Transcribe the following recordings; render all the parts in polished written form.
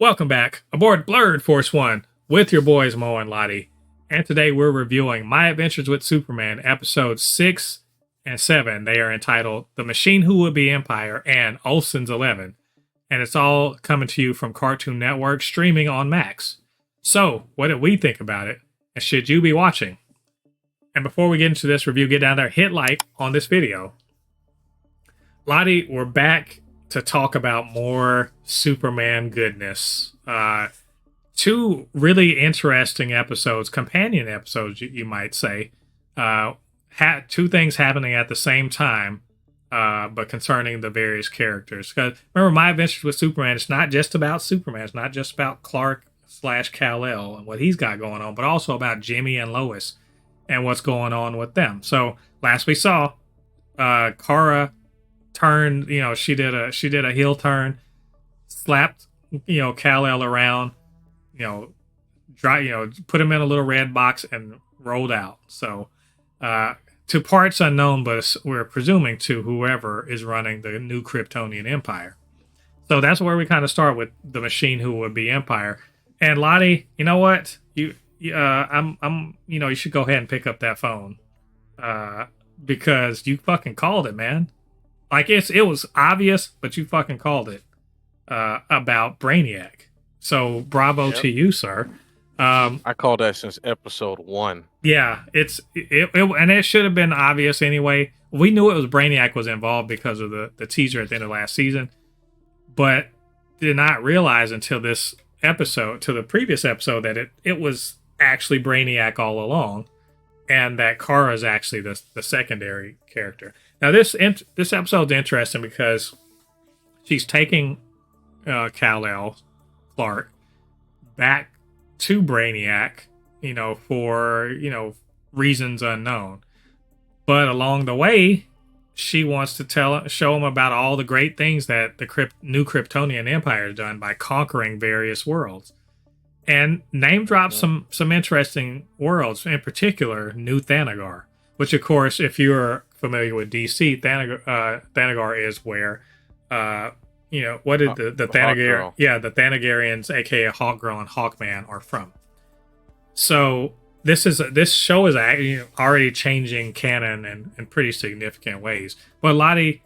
Welcome back aboard BLERD Force 1 with your boys Mo and Ladi. And today we're reviewing My Adventures with Superman episodes 6 and 7. They are entitled The Machine Who Would Be Empire and Olsen's 11. And it's all coming to you from Cartoon Network, streaming on Max. So, what did we think about it? And should you be watching? And before we get into this review, get down there, hit like on this video. Ladi, we're back to talk about more Superman goodness. Two really interesting episodes, companion episodes, you might say. Two things happening at the same time, but concerning the various characters. Because remember, My Adventures with Superman, it's not just about Superman. It's not just about Clark/Kal-El and what he's got going on, but also about Jimmy and Lois and what's going on with them. So last we saw, Kara turned, she did a heel turn, slapped, Kal-El around, put him in a little red box and rolled out. So, to parts unknown, but we're presuming to whoever is running the new Kryptonian Empire. So that's where we kind of start with the Machine Who Would Be Empire. And Ladi, you know what? You should go ahead and pick up that phone, because you fucking called it, man. Like it was obvious, but you fucking called it about Brainiac. So bravo to you, sir. I called that since episode 1. Yeah, and it should have been obvious anyway. We knew it was Brainiac was involved because of the teaser at the end of last season, but did not realize until this episode, to the previous episode, that it was actually Brainiac all along, and that Kara is actually the secondary character. Now this episode's interesting because she's taking Kal-El, Clark, back to Brainiac, for reasons unknown. But along the way, she wants to show him about all the great things that the new Kryptonian Empire has done by conquering various worlds, and name drop some interesting worlds. In particular, New Thanagar, which, of course, if you're familiar with DC, Thanagar is where what did the Thanagar? Yeah, the Thanagarians, aka Hawkgirl and Hawkman, are from. So this show is already changing canon in pretty significant ways. But Ladi,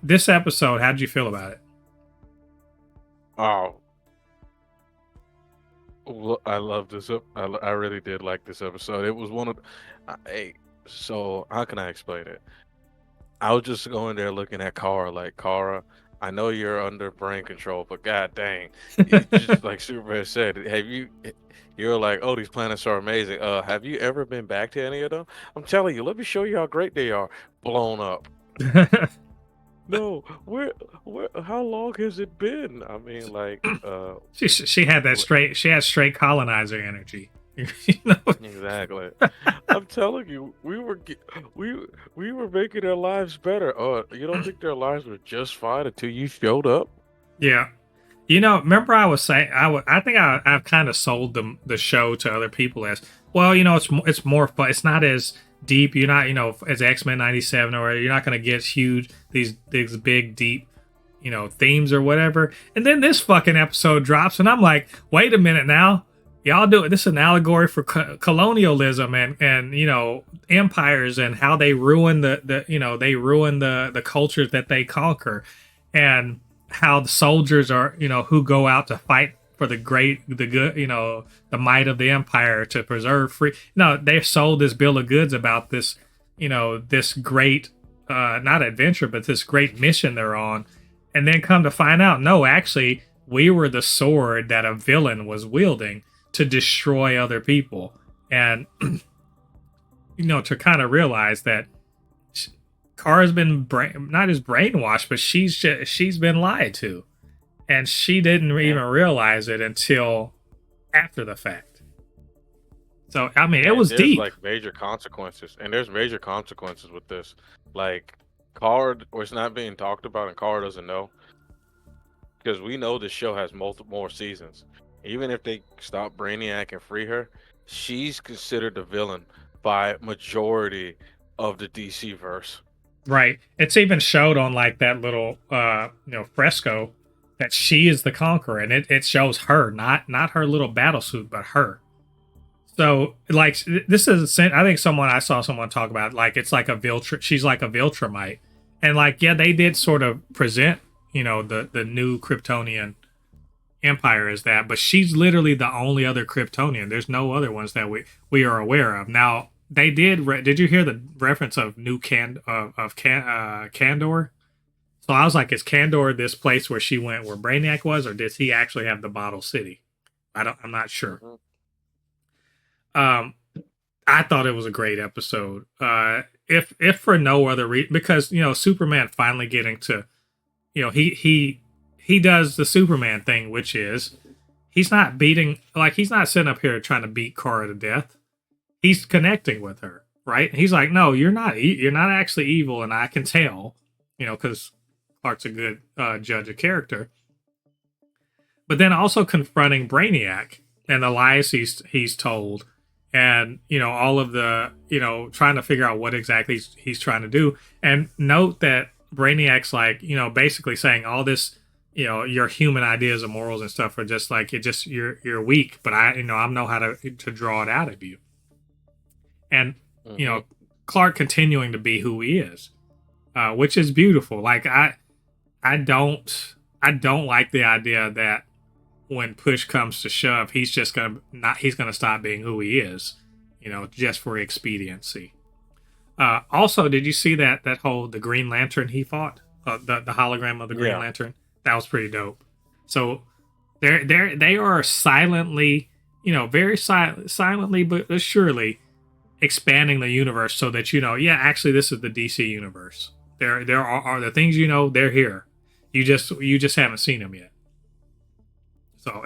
this episode, how did you feel about it? Oh, well, I love this. I really did like this episode. It was one of. So how can I explain it? I was just going there looking at Kara, like, Kara, I know you're under brain control, but god dang, just like Superman said, you're like, oh, these planets are amazing. Have you ever been back to any of them? I'm telling you, let me show you how great they are. Blown up. No, where, how long has it been? I mean, like, she had that straight colonizer energy. Exactly. I'm telling you, we were making their lives better. You don't think their lives were just fine until you showed up? Yeah. Remember I was saying, I think I've kind of sold the show to other people as, well, it's more fun. It's not as deep. You're not, as X-Men 97, or you're not going to get huge, these big, deep, themes or whatever. And then this fucking episode drops and I'm like, wait a minute now. Y'all do it. This is an allegory for colonialism and empires and how they ruin the cultures that they conquer, and how the soldiers are, who go out to fight for the good, the might of the empire to preserve free. They sold this bill of goods about this, this great, not adventure, but this great mission they're on. And then come to find out, no, actually, we were the sword that a villain was wielding to destroy other people. And, to kind of realize that Kara's been not just brainwashed, but she's been lied to, and she didn't even realize it until after the fact. So I mean, it was deep. Like major consequences, and there's major consequences with this. Like, Kara, or it's not being talked about, and Kara doesn't know, because we know this show has multiple more seasons. Even if they stop Brainiac and free her, she's considered the villain by majority of the DC verse. Right. It's even showed on like that little fresco that she is the conqueror, and it shows her, not her little battle suit, but her. So like this is, I think I saw someone talk about it, like it's like a Viltrum, she's like a Viltrumite, and like yeah, they did sort of present the new Kryptonian Empire as that, but she's literally the only other Kryptonian. There's no other ones that we are aware of. Now they did you hear the reference of new Kandor? So I was like, is Kandor this place where she went, where Brainiac was, or does he actually have the Bottle City? I'm not sure. I thought it was a great episode. If for no other reason, because Superman finally getting to, he does the Superman thing, which is he's not sitting up here trying to beat Kara to death. He's connecting with her, right? He's like, no, you're not actually evil, and I can tell, because Clark's a good judge of character. But then also confronting Brainiac and the lies he's told. And, all of the, trying to figure out what exactly he's trying to do. And note that Brainiac's like, basically saying all this, your human ideas and morals and stuff are just like, you're weak, but I know how to draw it out of you. And, Clark continuing to be who he is, which is beautiful. Like, I don't like the idea that when push comes to shove, he's gonna stop being who he is, just for expediency. Also, did you see that whole the Green Lantern he fought, the hologram of the Green Lantern? That was pretty dope. So they are silently, very silently but surely expanding the universe so that actually this is the DC universe. There are the things they're here. You just haven't seen them yet. So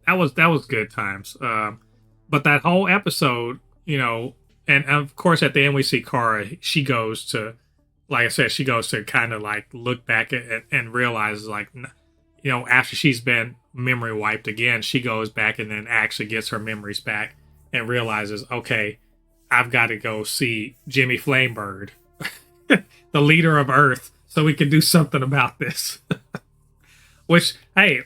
that was good times. But that whole episode, and of course at the end we see Kara. She goes to, like I said, kind of like look back and realizes like, after she's been memory wiped again, she goes back and then actually gets her memories back and realizes, okay, I've got to go see Jimmy Flamebird, the leader of Earth, so we can do something about this. Which, hey.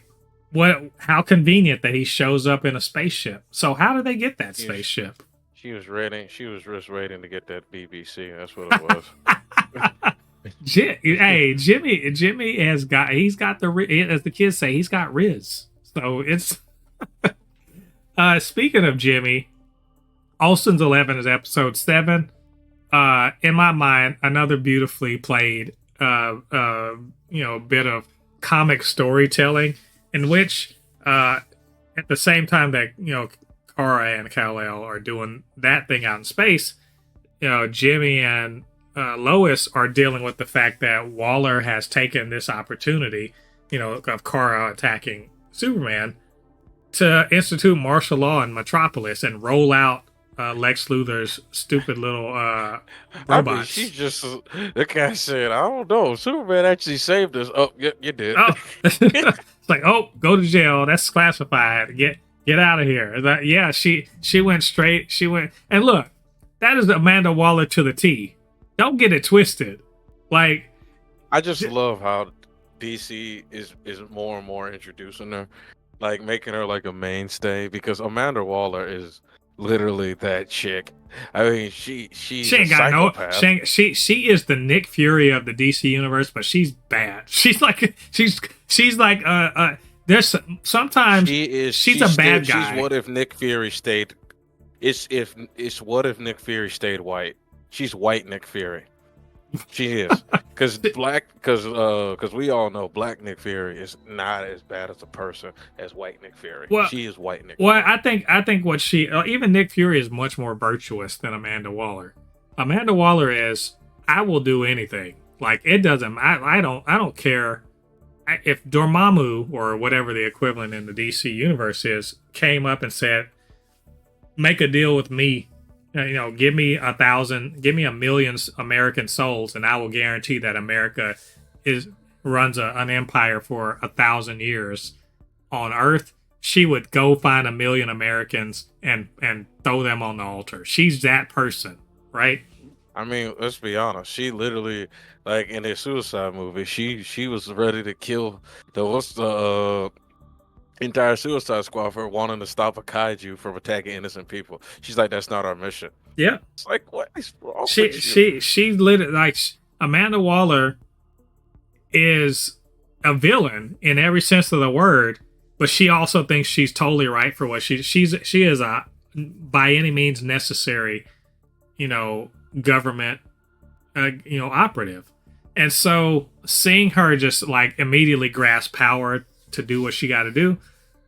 How convenient that he shows up in a spaceship. So how did they get that spaceship? She was just waiting to get that BBC. That's what it was. Hey, Jimmy he's got the, as the kids say, he's got Riz. So it's speaking of Jimmy, Ocean's 11 is episode 7. In my mind, another beautifully played bit of comic storytelling, in which, at the same time that, Kara and Kal-El are doing that thing out in space, Jimmy and Lois are dealing with the fact that Waller has taken this opportunity, of Kara attacking Superman, to institute martial law in Metropolis and roll out Lex Luthor's stupid little robots. I mean, she's just, the guy said, I don't know, Superman actually saved us. Oh, yeah, you did. Oh. It's like, oh, go to jail. That's classified. Get out of here. Yeah, she went straight. And look, that is Amanda Waller to the T. Don't get it twisted. Like, I just love how DC is more and more introducing her, like making her like a mainstay, because Amanda Waller is literally that chick. I mean, she ain't got psychopath. She is the Nick Fury of the DC universe, but she's bad. She's like there's sometimes she's a bad guy. She's what if Nick Fury stayed? It's what if Nick Fury stayed white? She's white Nick Fury. She is, because we all know Black Nick Fury is not as bad as a person as white Nick Fury. Well, she is white Nick. Well, Fury. I think what she even Nick Fury is much more virtuous than Amanda Waller. Amanda Waller is, I will do anything. Like, it doesn't. I don't care if Dormammu or whatever the equivalent in the DC universe is came up and said, make a deal with me. Give me 1,000, give me 1,000,000 American souls, and I will guarantee that America runs an empire for 1,000 years on Earth. She would go find 1,000,000 Americans and throw them on the altar. She's that person, right? I mean, let's be honest. She literally, like in a suicide movie, she was ready to kill the entire Suicide Squad for wanting to stop a kaiju from attacking innocent people. She's like, that's not our mission. Yeah, It's like, what is wrong she with you? she she literally like Amanda Waller is a villain in every sense of the word, but she also thinks she's totally right for what she is a by any means necessary, government, operative. And so seeing her just like immediately grasp power to do what she got to do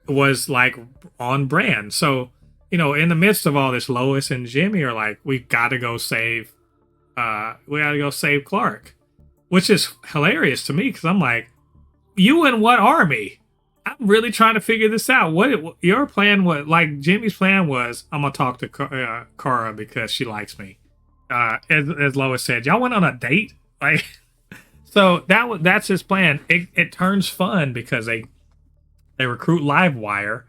was like on brand. So, in the midst of all this, Lois and Jimmy are like, we got to go save Clark, which is hilarious to me because I'm like, you in what army? I'm really trying to figure this out. What your plan was? Like Jimmy's plan was, I'm gonna talk to Kara because she likes me. As Lois said, y'all went on a date, like. So that's his plan. It turns fun because they recruit Livewire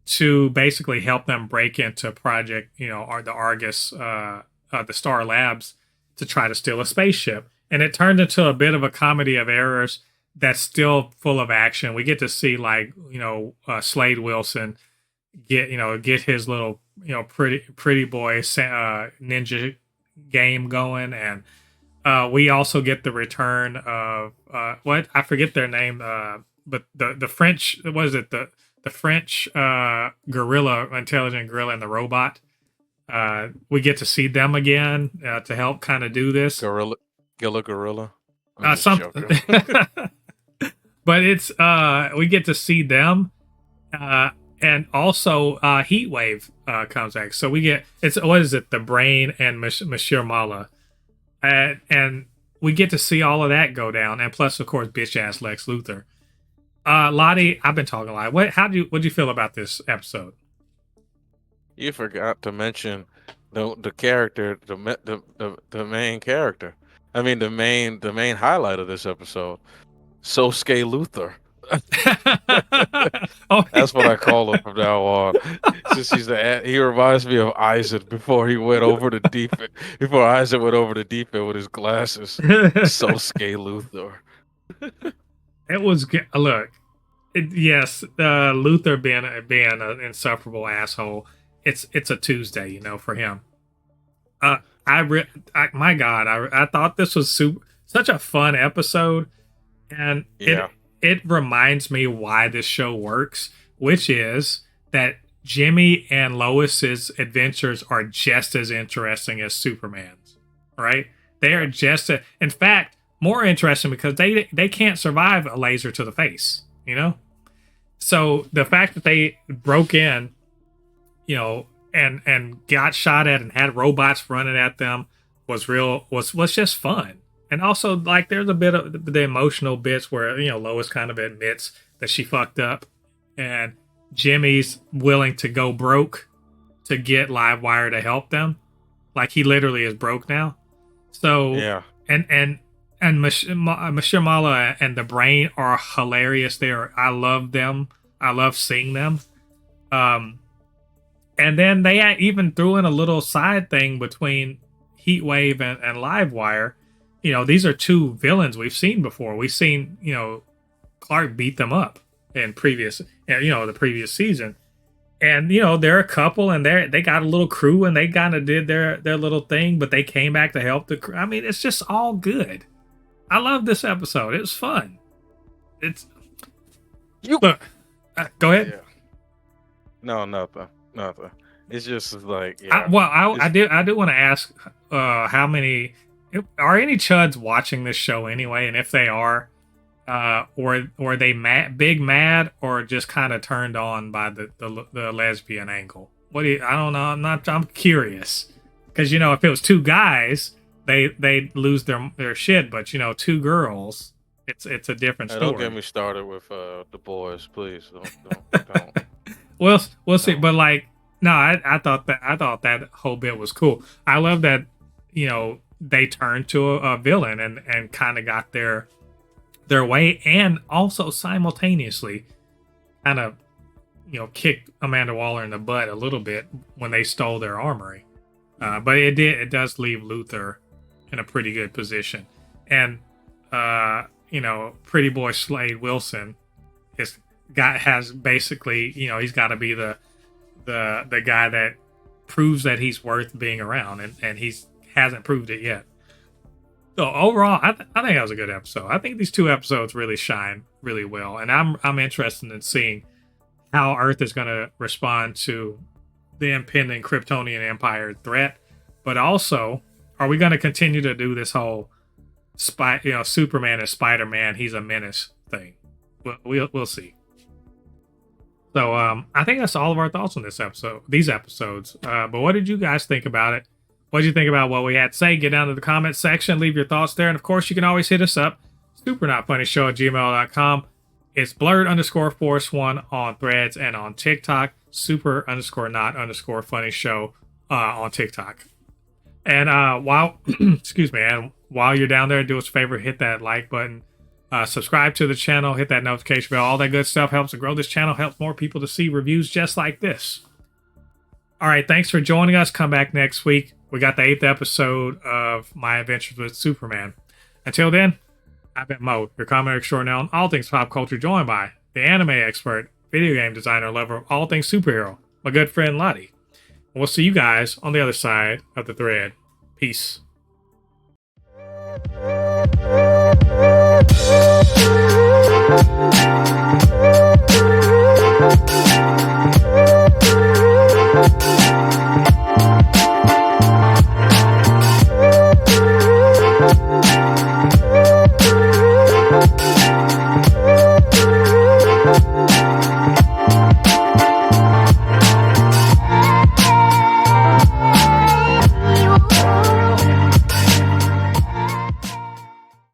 to basically help them break into Project, or the Argus, the Star Labs, to try to steal a spaceship. And it turned into a bit of a comedy of errors that's still full of action. We get to see Slade Wilson get his little pretty boy ninja game going, and we also get the return of what I forget their name, but the French, what is it, the French intelligent gorilla and the robot. We get to see them again to help kind of do this. Gorilla. Something. But it's we get to see them, and also Heatwave comes back. So we get what is it? The Brain and Monsieur Mala. And we get to see all of that go down, and plus, of course, bitch ass Lex Luthor. Ladi, I've been talking a lot. What'd you feel about this episode? You forgot to mention the character, the main character. I mean, the main highlight of this episode, Sosuke Luthor. That's what I call him from now on. Since he reminds me of Isaac before Isaac went over the deep end with his glasses. Sosuke Luthor. It was good. Look, yes, Luthor being an insufferable asshole. It's a Tuesday, for him. My God, I thought this was such a fun episode, and it reminds me why this show works, which is that Jimmy and Lois's adventures are just as interesting as Superman's, right? They are in fact, more interesting because they can't survive a laser to the face, So the fact that they broke in, and got shot at and had robots running at them was just fun. And also, like, there's a bit of the emotional bits where, Lois kind of admits that she fucked up, and Jimmy's willing to go broke to get Livewire to help them. Like, he literally is broke now. So, yeah. And Monsieur Mala and the Brain are hilarious. I love them. I love seeing them. And then they even threw in a little side thing between Heatwave and Livewire. These are two villains we've seen before. We've seen, Clark beat them up in the previous season. And, they're a couple and they got a little crew and they kind of did their little thing, but they came back to help the crew. I mean, it's just all good. I love this episode. It was fun. Look, go ahead. Yeah. No, nothing. It's just like, yeah. I do want to ask, how many are any chuds watching this show anyway? And if they are, or they big mad, or just kind of turned on by the lesbian angle? I don't know. I'm curious because if it was two guys, they lose their shit, but two girls, it's a different story. Don't get me started with the boys, please. Don't. We'll see. But like, no, I thought that whole bit was cool. I love that they turned to a villain and kind of got their way, and also simultaneously kind of kicked Amanda Waller in the butt a little bit when they stole their armory. But it does leave Luthor in a pretty good position. And pretty boy Slade Wilson has basically, he's got to be the guy that proves that he's worth being around, and he's hasn't proved it yet. So overall, I think that was a good episode. I think these 2 episodes really shine really well, and I'm interested in seeing how Earth is going to respond to the impending Kryptonian Empire threat. But also, are we going to continue to do this whole Superman is Spider-Man, he's a menace thing? We'll see. So I think that's all of our thoughts on these episodes. But what did you guys think about it? What did you think about what we had to say? Get down to the comments section, leave your thoughts there. And of course, you can always hit us up, supernotfunnyshow@gmail.com. It's blerd_force1 on Threads and on TikTok, super_not_funny_show on TikTok. And while you're down there, do us a favor, hit that like button, subscribe to the channel, hit that notification bell. All that good stuff helps to grow this channel, helps more people to see reviews just like this. All right, thanks for joining us. Come back next week. We got the 8th episode of My Adventures with Superman. Until then, I've been Mo, your commentator extraordinaire on all things pop culture, joined by the anime expert, video game designer, lover of all things superhero, my good friend Ladi. We'll see you guys on the other side of the thread. Peace.